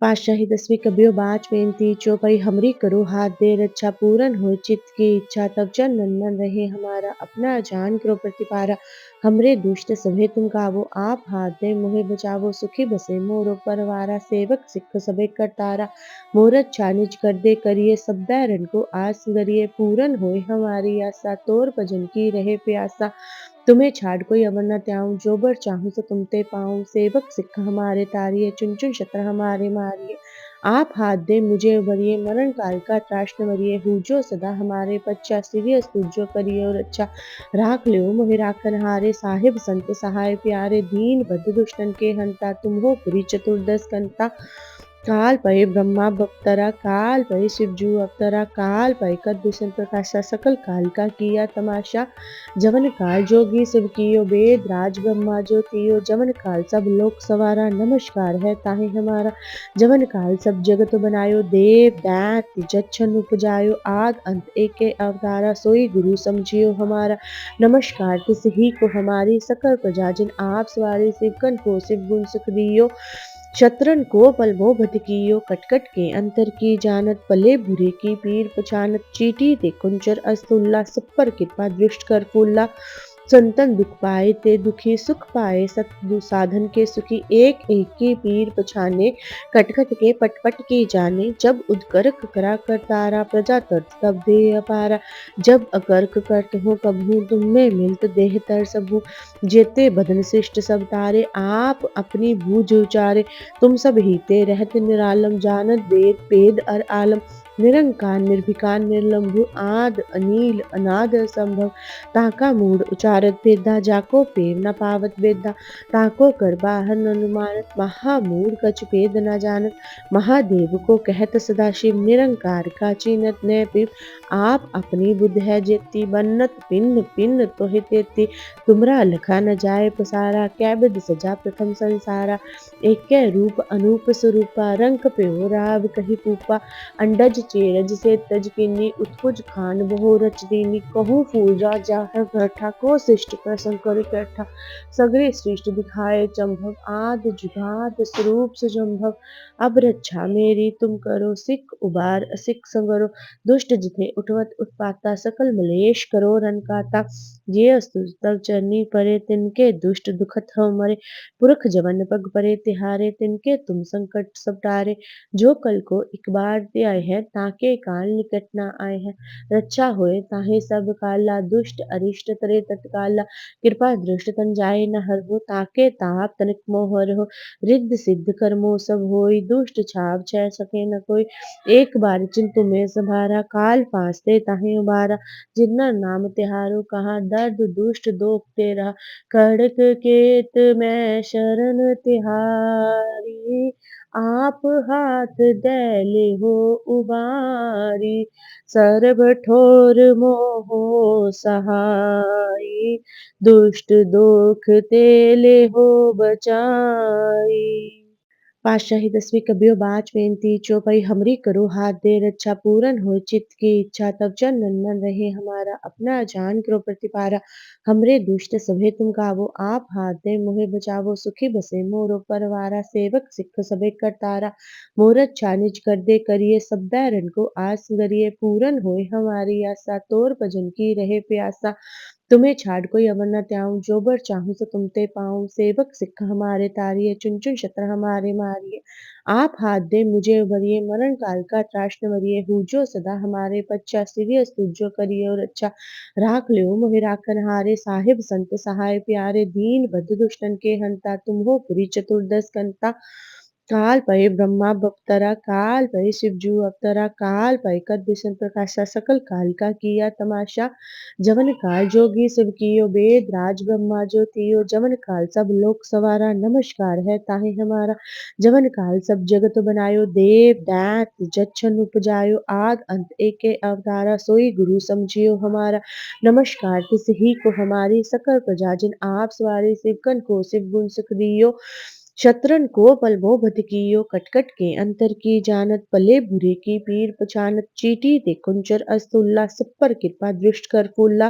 पातशाही दसवीं कबियो बाच बेनती चौपाई हमरी करो हाथ दे रक्षा पूरन हो चित्त की इच्छा तब चंदन मन रहे हमारा अपना जान करो प्रतिपारा हमरे दुष्ट सभे तुम गावो आप हाथ दे मोहे बचावो सुखी बसे मोरो परवारा सेवक सिख सबे करतारा मोरत छानिज कर दे करिए सब बैरन को आस गरिए पूरन होए हमारी आशा तोर भजन की रहे प्यासा तुम्हें छाड़ कोई अमर न त्याऊं जो बर चाहूं सो तुम ते पाऊं सेवक सिख हमारे तारिये चुन चुन शत्र हमारे मारिये आप हाथ दे मुझे उबरिए मरण काल का त्राश न मरिए हूजो सदा हमारे पच्चा सीरियस तुझो करिए और अच्छा राख लियो मोहि राखन हारे साहिब संत सहाय प्यारे दीन बद्ध दुष्टन के हंता तुम हो पुरी चतुर्दश कंता काल पै ब्रह्मा बप्तरा काल पै शिवजू अवतरा काल पै कदूषण प्रकाशा सकल काल का किया तमाशा जवन काल जोगी शिव कियो वेद राज ब्रह्मा ज्योतियो जवन काल सब लोक सवारा नमस्कार है ताहे हमारा जवन काल सब जगत बनायो देव दैत्य जच्छन उपजायो आद अंत एके अवतारा सोई गुरु समझियो हमारा नमस्कार तिस ही को हमारी सकल प्रजा जिन आप सवारी शिवकन को शिव गुण सुख दियो शत्रन को पल भो भटकियो कटकट के अंतर की जानत पले बुरे की पीर पछानत चीटी ते कुंचर अस्तुल्ला सब पर कृपा दृष्ट कर फूला संतन दुख पाए ते दुखी सुख पाए सत साधन के सुखी एक एक की पीर पछाने कटकट के पटपट की जाने जब उदकर्क करा कर तारा प्रजा तर्त तब दे अपारा जब अकर्क करत हो कबहू तुम में मिलत देह तर सबू जेते बदन शिष्ट सब तारे आप अपनी बूझ उचारे तुम सब हीते रहत निरालम जानत वेद पेद अर आलम निरंकार निर्भिकार निर्लंभु आद अनील अनाद असंभव ताका मूड उचारत भेदा जाको पेव न पावत वेदा ताको कर बाहर न अनुमानत महामूड कछ भेद न जानत महादेव को कहत सदाशिव निरंकार का चीनत न पिव आप अपनी बुद्ध है जेती बन्नत पिन्न पिन्न तोहि तेती तुमरा लखा न जाए पसारा कैबिद सजा प्रथम संसारा एक रूप अनूप स्वरूपा रंग प्यो राव कही पूपा अंडज चेरज से तज किन्नी उत्कुज खान बहु रच दीनी कहूँ फूल राजा है बैठा को शिष्ट प्रसंग कर बैठा सगरे श्रेष्ठ दिखाए चंभव आद जुगाद स्वरूप सुजम्भव अब रक्षा मेरी तुम करो सिख उबार असिख संगरो दुष्ट जिथे उठवत उत्पाता सकल मलेश करो रन काता ये अस्तु तब चरनी परे तिनके दुष्ट दुखत हो मरे पुरख जवन पग परे तिहारे तिनके तुम संकट सब टारे जो कल को एक बार ते आए हैं ताके काल निकट ना आए हैं रक्षा होए ताहे सब काला दुष्ट अरिष्ट तरे तत्काला कृपा दृष्ट तन जाए न हर हो ताके ताप तनिक मोहर हो रिद्ध सिद्ध कर्मो सब होई दुष्ट छाव छह सके न कोई एक बार चिंतु में संभारा काल फांसते ताहे उबारा जिन्ना नाम तिहारो कहा दर्द दुष्ट दोख तेरा खड़क केत में शरण तिहारी आप हाथ दैले हो उबारी सर्ब ठोर मोहो सहाई दुष्ट दोख तेले हो बचाई पातशाही दसवीं कबियो बाच बेनती चौपाई हमरी करो हाथ दे रक्षा पूरन हो चित्त की इच्छा तब चंदन मन रहे हमारा अपना जान करो प्रतिपारा हमरे दुष्ट सभे तुम गावो आप हाथ दे मोहे बचावो सुखी बसे मोरो परवारा सेवक सिख सबे करतारा मोरत छानिज कर दे करिए सब बैरन को आस गरिए पूरन होए हमारी आशा तोर भजन की रहे प्यासा तुम्हें छाड़ कोई अमर न त्याऊं जो बर चाहूं सो तुम ते पाऊं सेवक सिख हमारे तारिये चुन चुन शत्र हमारे मारिये आप हाथ दे मुझे उबरिए मरण काल का त्राश न मरिए हूजो सदा हमारे पच्चा सीरियस तुझो करिए और अच्छा राख लियो मोहि राखन हारे साहिब संत सहाय प्यारे दीन बद्ध दुष्टन के हंता तुम हो पुरी चतुर्दश कंता काल पै ब्रह्मा बप्तरा काल पै शिवजू अवतरा काल पै कदूषण प्रकाशा सकल काल का किया तमाशा जवन काल जोगी शिव कियो वेद राज ब्रह्मा ज्योतियो जवन काल सब लोक सवारा नमस्कार है ताहे हमारा जवन काल सब जगत बनायो देव दैत्य जच्छन उपजायो आद अंत एके अवतारा सोई गुरु समझियो हमारा नमस्कार तिस ही को हमारी सकल प्रजा जिन आप सवारी शिवकन को शिव गुण सुख दियो शत्रन को पल भो भटकियो कटकट के अंतर की जानत पले बुरे की पीर पछानत चीटी ते कुंचर अस्तुल्ला सब पर कृपा दृष्ट कर फूला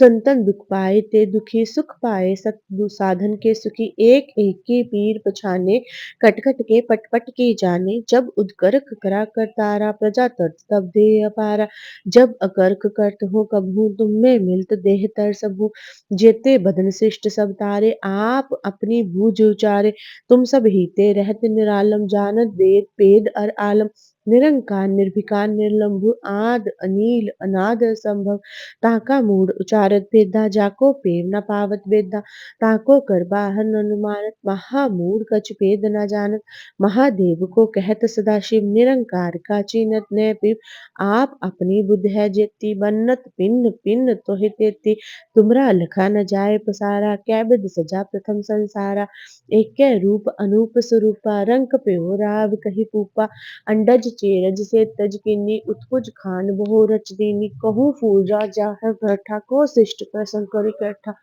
संतन दुख पाए ते दुखी सुख पाए सत साधन के सुखी एक एक की पीर पछाने कट कट के पट पट की जाने जब उदगर्क करा कर तारा प्रजा तर्त तब दे अपारा जब अकर्क करत हो कबहू तुम में मिलत देह तर सबू जेते बदन शिष्ट सब तारे आप अपनी भूज उचारे तुम सब हीते रहत निरालम जानत वेद पेद अर आलम निरंकार निर्विकार निर्लंभु आद अनील अनाद असंभव ताका मूड उचारत भेदा जाको पेव न पावत वेदा ताको कर बाहर न अनुमानत महामूड कछ भेद न जानत महादेव को कहत सदाशिव निरंकार का चीनत न पिव आप अपनी बुद्ध है जेती बन्नत पिन्न पिन्न तोहि तेती तुमरा लखा न जाय पसारा कै बिद सजा प्रथम संसारा एक कै रूप अनूप स्वरूपा रंग प्यो राव कही पूपा अंडज चेरज से तज किन्नी उत्कुज खान बहु रच दीनी कहूँ फूल राजा है बैठा को शिष्ट प्रसंग कर इकट्ठा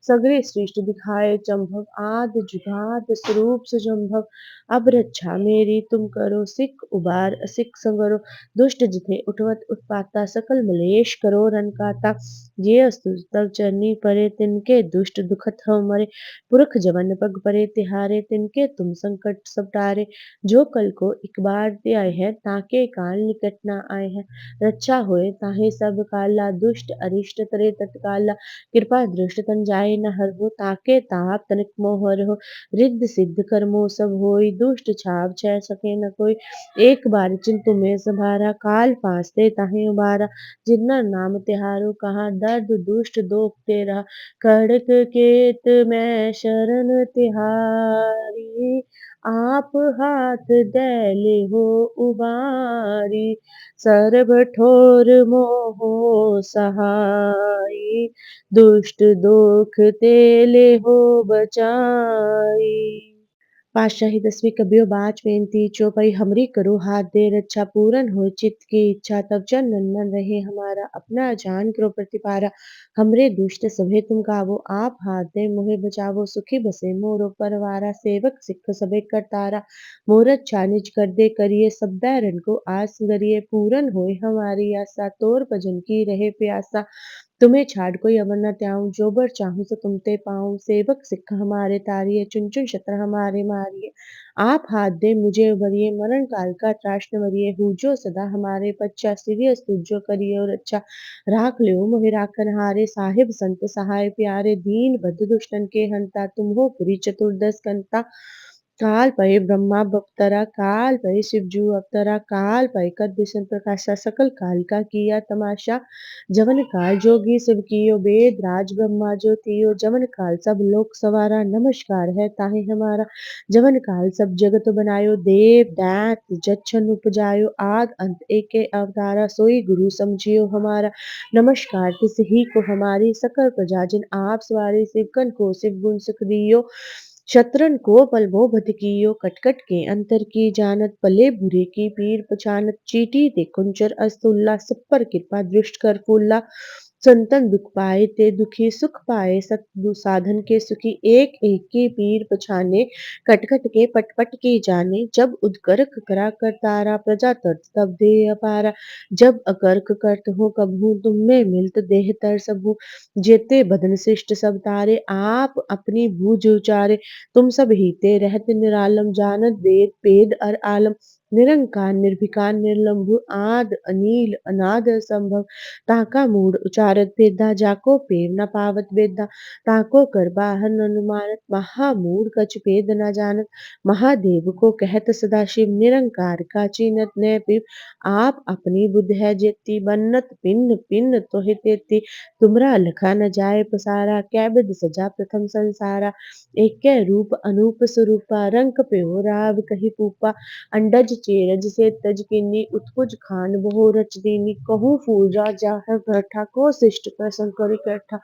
सगरे सृष्ट दिखाए चंभव आद जुगाद स्वरूप सुजम्भव अब रक्षा मेरी तुम करो सिख उबार असिख संगरो दुष्ट जिथे उठवत उत्पाता सकल मलेश करो रन काता ये अस्तु तब चरनी परे तिनके दुष्ट दुखत हव मरे पुरख जवन पग परे तिहारे तिनके तुम संकट सब टारे जो कल को एक बार ते आए हैं ताके काल निकट ना आए हैं रक्षा होए ताहे सब काला दुष्ट अरिष्ट तरे तत्काला कृपा दृष्ट तन जाए न हर हो ताके ताप तनिक मोह हो रिद्ध सिद्ध कर्मो सब होई दुष्ट छाव छह सके न कोई एक बार चिंतु में संभारा काल फांसते ताहे उबारा जिन्ना नाम तिहारो कहा दर्द दुष्ट दोख तेरा खड़क केत मैं शरण तिहारी आप हाथ दैले हो उबारी सर्ब ठोर मोहो सहाई दुष्ट दोख तेले हो बचाई पातशाही 10वीं कबियो बाच बेनती चौपाई हमरी करो हाथ दे रक्षा पूरन हो चित्त की इच्छा तब चन नंदन रहे हमारा अपना जान करो प्रतिपारा हमरे दुष्ट सभे तुम गावो आप हाथ दे मोहे बचावो सुखी बसे मोरो परवारा सेवक सिख सबे करतारा मोरत छानिज कर दे करिए सब बैरन को आस गरिए पूरन होए हमारी आशा तोर भजन की रहे प्यासा तुम्हें छाड़ कोई अवर न त्याऊं जो बर चाहूं सो तुम ते पाऊं सेवक सिख हमारे तारिये चुन चुन शत्र हमारे मारिये आप हाथ दे मुझे उबरिए मरण काल का त्राश न वरिये हूजो सदा हमारे पच्चा सिरियस तुझो करिए और अच्छा राख लियो मोहि राखन हारे साहिब संत सहाय प्यारे दीन बद्ध दुष्टन के हंता तुम हो पुरी चतुर्दश कंता काल पै ब्रह्मा बप्तरा काल पै शिवजू अवतरा काल पै कद विष्णु प्रकाशा सकल काल का किया तमाशा जवन काल जोगी शिव कियो वेद राज ब्रह्मा जो तियो जवन काल सब लोक सवारा नमस्कार है ताहे हमारा जवन काल सब जगत बनायो देव दैत जच्छन उपजायो आद अंत एके अवतारा सोई गुरु समझियो हमारा नमस्कार तिस ही को हमारी सकल प्रजा जिन आप सवारी सिवकन को शिव गुण सुख दियो शत्रन को पल भो बध कियो कटकट के अंतर की जानत पले बुरे की पीर पछानत चीटी ते कुंचर अस्तुल्ला सब पर कृपा दृष्ट कर फूला संतन दुख पाए ते दुखी सुख पाए सत साधन के सुखी एक एक की पीर पछाने कट कट के पट पट की जाने जब उदगर्क करा कर तारा प्रजा तर्त तब दे अपारा जब अकर्क करत हो कबहू तुम में मिलत देह तर सबू जेते बदन शिष्ट सब तारे आप अपनी भूज उचारे तुम सब हीते रहत निरालम जानत वेद पेद अर आलम निरंकार निर्विकार निर्लंभु आद अनील अनाद असंभव ताका मूड उचारत भेदा जाको पेव न पावत वेदा ताको कर बाहर न अनुमानत महामूड कछ भेद न जानत महादेव को कहत सदाशिव निरंकार का चीनत न पिव आप अपनी बुद्ध है जेती बन्नत पिन्न पिन्न तोहि तेती तुमरा लखा न जाय पसारा कै बिद सजा प्रथम संसारा एक कै रूप अनूप स्वरूपा रंग प्यो राव कही पूपा अंडज चेरज से तज किन्नी उत्कुज खान बहु रच दीनी कहूँ फूल राजा है बैठा को शिष्ट प्रसंग कर इकट्ठा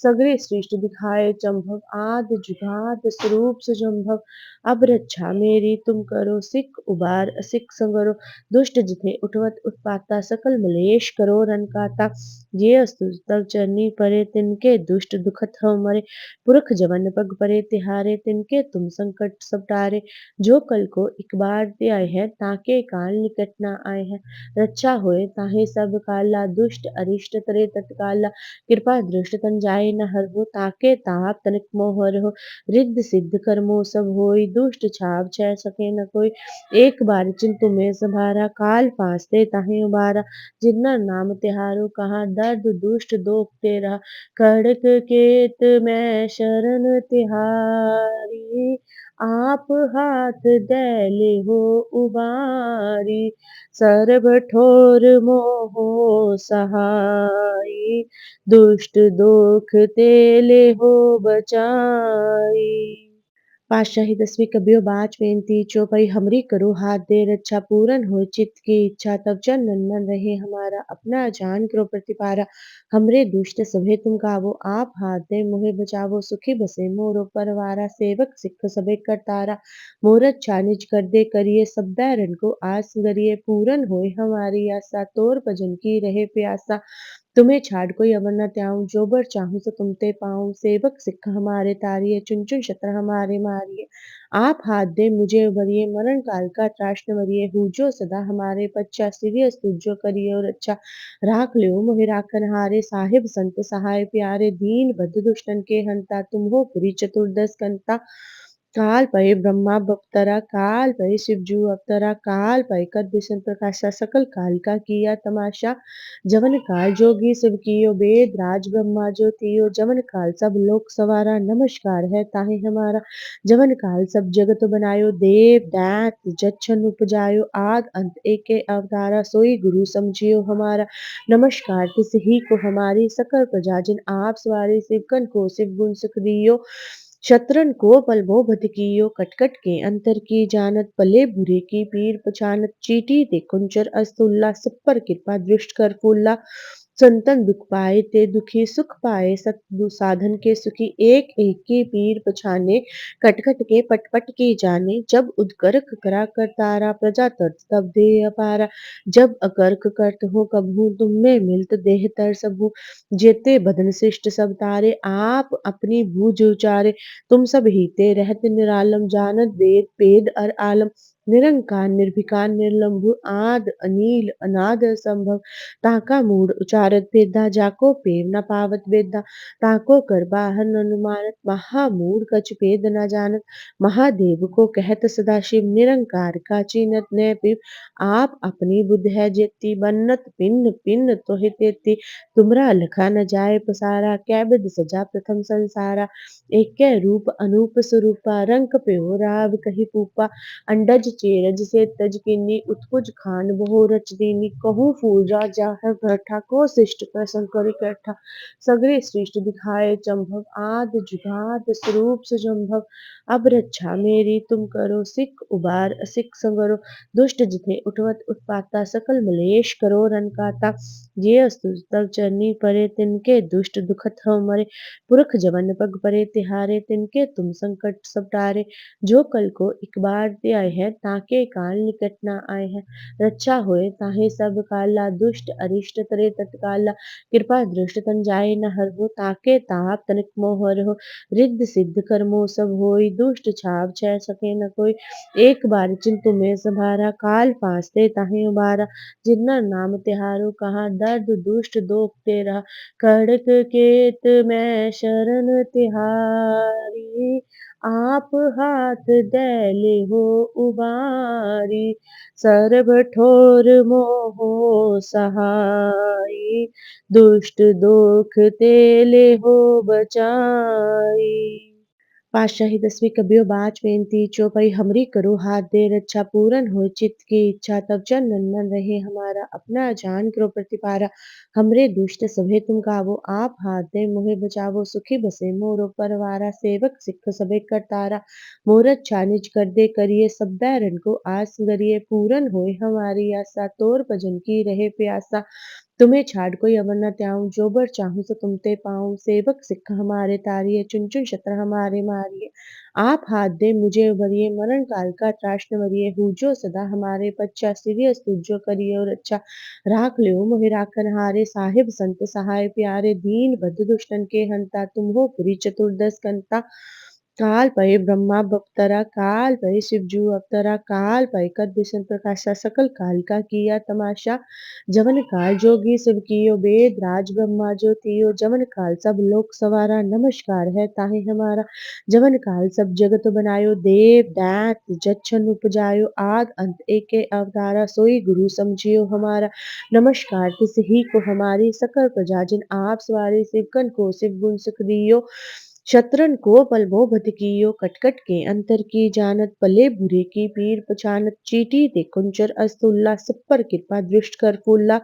सगरे सृष्ट दिखाए चंभव आद जुगाद स्वरूप सुजम्भव अब रक्षा मेरी तुम करो सिख उबार असिख संगरो दुष्ट जिथे उठवत उत्पाता सकल मलेश करो रन काता ये अस्तु तब चरनी परे तिनके दुष्ट दुखत हव मरे पुरख जवन पग परे तिहारे तिनके तुम संकट सब टारे जो कल को एक बार ते आए हैं ताके काल निकट न आए हैं। रक्षा होए ताहि सब काला, दुष्ट अरिष्ट तरे तत्काला। कृपा दृष्ट तन जाए न हरहु, ताके ताप तनिक मोह हरहु। रिद्ध सिद्ध कर्मों सब होई, दुष्ट छाव छह सके न कोई। एक बार चिंतु में सभारा, काल फांसते ताहि उबारा। जिन्ना नाम तिहारो कहा, दर्द दुष्ट दोख तेरा। खड़क केत मैं शरण तिहारी, आप हाथ दे लेहो उबारी। सर्ब ठोर मोहो सहाई, दुष्ट दोख ते लेहो बचाई। पातशाही 10वीं कबियो बाच बेनती चौपई हमरी करो हाथ दे रक्षा पूरन हो चित्त की इच्छा तब चंदन मन रहे हमारा अपना जान करो प्रतिपारा। हमरे दुष्ट सभे तुम गावो आप हाथ दे मोहे बचावो सुखी बसे मोरो परवारा सेवक सिख सबे करतारा। मोरत छानिज कर दे करिए सब बैरन को आस गरिए पूरन होए हमारी आशा तोर भजन की रहे प्यासा। तुम्हें छाड़ कोई अवर न त्याऊँ, जो बर चाहूँ सो तुम ते पाऊँ। सेवक सिख हमारे तारिये, चुन चुन शत्र हमारे मारिये। आप हाथ दे मुझे उबरिये, मरण काल का त्रास न वरिये। हूजो सदा हमारे पच्चा, सिरियस तुझो करिये और अच्छा। राख लियो मोहि राखन हारे, साहिब संत सहाय प्यारे। दीन बद्ध दुष्टन के हंता, तुम हो पुरी चतुर्दश कंता। काल पै ब्रह्मा बप्तरा, काल पै शिवजू अवतरा। काल पै कर विष्णु प्रकाशा, सकल काल का किया तमाशा। जवन काल जोगी शिव कियो, वेद राज ब्रह्मा जो तियो। जवन काल सब लोक सवारा, नमस्कार है ताहि हमारा। जवन काल सब जगत बनायो, देव दैत जच्छन उपजायो। आद अंत एके अवतारा, सोई गुरु समझियो हमारा। नमस्कार तिस ही को हमारी, सकल प्रजा जिन आप सवारी। शिवकन को शिव गुण सुख दियो, शत्रन को पल भो बध कियो। कटकट के अंतर की जानत, पले बुरे की पीर पछानत। चीटी ते कुंचर अस्तुल्ला, सब पर कृपा दृष्ट कर फूला। संतन दुख पाए ते दुखी, सुख पाए सत साधन के सुखी। एक एक की पीर पछाने, कटकट के पट पट की जाने। जब उदकर्क करा कर तारा, प्रजा तर्त तब दे अपारा। जब अकर्क करत हो कबहू, तुम में मिलत देह तर सबू। जेते बदन शिष्ट सब तारे, आप अपनी बूझ उचारे। तुम सब हीते रहत निरालम, जानत वेद पेद अर आलम। निरंकार निर्भिकार निर्लंभु, आद अनील अनाद असंभव। ताका मूढ़ उचारत भेदा, जाको पेव न पावत वेदा। ताको कर बाहर न अनुमानत, महामूढ़ कछ भेद न जानत। महादेव को कहत सदाशिव, निरंकार का चीनत न पिव। आप अपनी बुद्ध है जेती, बन्नत पिन्न पिन्न तोहि तेती। तुमरा लखा न जाए पसारा, कै बिध सजा प्रथम संसारा। एक रूप अनूप स्वरूपा, रंक प्यो राव कही पूपा। अंडज चेरज से तज किन्नी, उत्कुज खान बहु रच दीनी। कहूँ फूल राजा है बैठा, को शिष्ट प्रसंग कर इकट्ठा। सगरे सृष्टि दिखाए चंभव, आद जुगाद स्वरूप सुजम्भव। अब रक्षा मेरी तुम करो, सिख उबार असिख संगरो। दुष्ट जिथे उठवत उत्पाता, सकल मलेश करो रन काता। जे अस्तु तब चरनी परे, तिनके दुष्ट दुखत हो मरे। पुरख जवन पग परे तिहारे, तिनके तुम संकट सब टारे। जो कल को एक बार ते आए हैं, ताके काल निकट न आए हैं। रक्षा होए ताहि सब काला, दुष्ट अरिष्ट तरे तत्काला। कृपा दृष्ट तन जाए न हरहु, ताके ताप तनिक मोह हरहु। रिद्ध सिद्ध कर्मों सब होई, दुष्ट छाव छह सके न कोई। एक बार चिंतु में सभारा, काल फांसते ताहि उबारा। जिन्ना नाम तिहारो कहा, दर्द दुष्ट दोख तेरा। खड़क केत मैं शरण तिहारी, आप हाथ दे लेहो उबारी। सर्ब ठोर मोहो सहाई, दुष्ट दोख ते लेहो बचाई। पातशाही 10वीं कबियो बाच बेनती चौपई हमरी करो हाथ दे रक्षा पूरन हो चित्त की इच्छा तब चंदन मन रहे हमारा अपना जान करो प्रतिपारा। हमरे दुष्ट सभे तुम गावो आप हाथ दे मोहे बचावो सुखी बसे मोरो परवारा। सेवक सिख सबे करतारा, मोरत छानिज कर दे करिए सब बैरन को आस गरिए। पूरन होए हमारी आशा, तोर भजन की रहे प्यासा। तुम्हें छाड़ कोई अवर न त्याऊँ, जो बर चाहूँ सो तुम ते पाऊँ। सेवक सिख हमारे तारिये, चुन चुन शत्र हमारे मारिये। आप हाथ दे मुझे उबरिये, मरण काल का त्रास न वरिये। हूजो सदा हमारे पच्चा, सिरियस तुझो करिये और अच्छा। राख लियो मोहि राखन हारे, साहिब संत सहाय प्यारे। दीन बद्ध दुष्टन के हंता, तुम हो पुरी चतुर्दश कंता। काल पै ब्रह्मा बप्तरा काल पै शिवजू अवतरा काल पै कर बिशन प्रकाशा सकल काल का किया तमाशा जवन काल जोगी शिव कियो वेद राज ब्रह्मा ज्योतियो जवन काल सब लोक सवारा नमस्कार है ताहे हमारा जवन काल सब जगत बनायो देव दैत जच्छन उपजायो आद अंत एके अवतारा सोई गुरु समझियो हमारा नमस्कार तिस ही को हमारी सकल प्रजा जिन आप सवारी शिवकन को शिव गुण सुख दियो शत्रन को पल भो बध कियो कटकट के अंतर की जानत पले बुरे की पीर पछानत चीटी ते कुंचर अस्तुल्ला सब पर कृपा दृष्ट कर फूला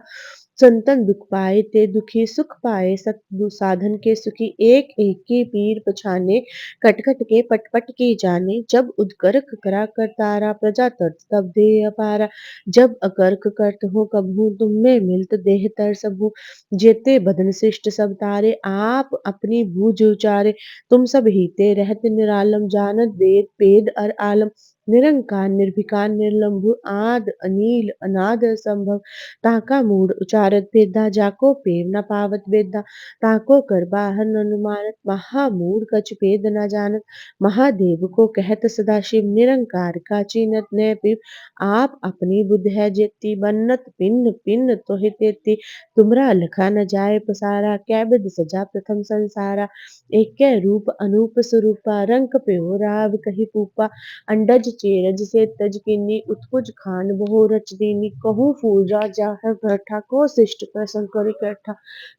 संतन दुख पाए ते दुखी सुख पाए सत साधन के सुखी एक एक की पीर पछाने कटकट के पटपट की जाने जब उदगर्क करा कर तारा प्रजा तर्त तब दे अपारा जब अकर्क करत हो कबहू तुम में मिलत देह तर सबू जेते बदन शिष्ट सब तारे आप अपनी बूझ उचारे तुम सब हीते रहत निरालम जानत वेद पेद अर आलम निरंकार निर्भिकार निर्लंभु आद अनील अनाद असंभव ताका मूड उचारत भेदा जाको पेर न पावत वेदा ताको कर बाहर न अनुमानत महामूड कछ भेद न जानत महादेव को कहत सदा शिव निरंकार का चीनत न पिव आप अपनी बुद्ध है जेती बन्नत पिन्न पिन्न तोहि तेती तुमरा लखा न जाए पसारा कैबिद सजा प्रथम संसारा एक रूप अनूप स्वरूपा रंग प्यो राव कही पूपा अंडज चेरज से तज किन्नी उत्कुज खान बहु रच दीनी कहूँ फूल राजा है बैठा को शिष्ट प्रसंग कर इकट्ठा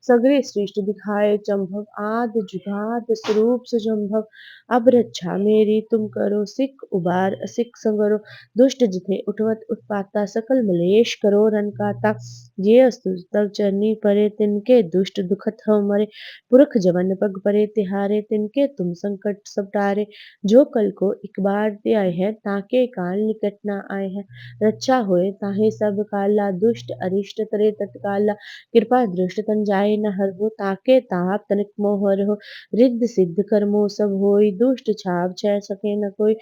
सगरे सृष्ट दिखाए चंभव आद जुगाद स्वरूप सुजम्भव अब रक्षा मेरी तुम करो सिख उबार सिख संगरो दुष्ट जिथे उठवत उत्पाता सकल मलेश करो रन काता ये अस्तु तव चरनी परे तिनके दुष्ट दुखत हव मरे पुरख जवन पग परे तिहारे तिनके तुम संकट सब टारे जो कल को एक बार ते आए हैं ताके काल निकट ना आए हैं रक्षा होए ताहे सब काला दुष्ट अरिष्ट तरे तत्काला कृपा दृष्ट तन जाए न हर हो ताके ताप तनिक मोह हो रिद्ध सिद्ध कर्मो सब होई दुष्ट छाव छह सके न कोई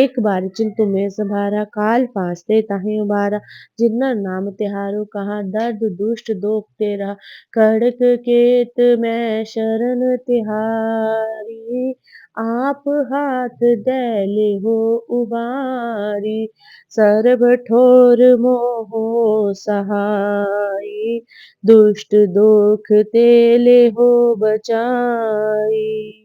एक बार चिंतु में संभारा काल फांसते ताहे उबारा जिन्ना नाम तिहारो कहा दर्द दुष्ट दोख तेरा खड़क केत मैं शरण तिहारी आप हाथ दैले हो उबारी सर्ब ठोर मोहो सहाई दुष्ट दोख तेले हो बचाई।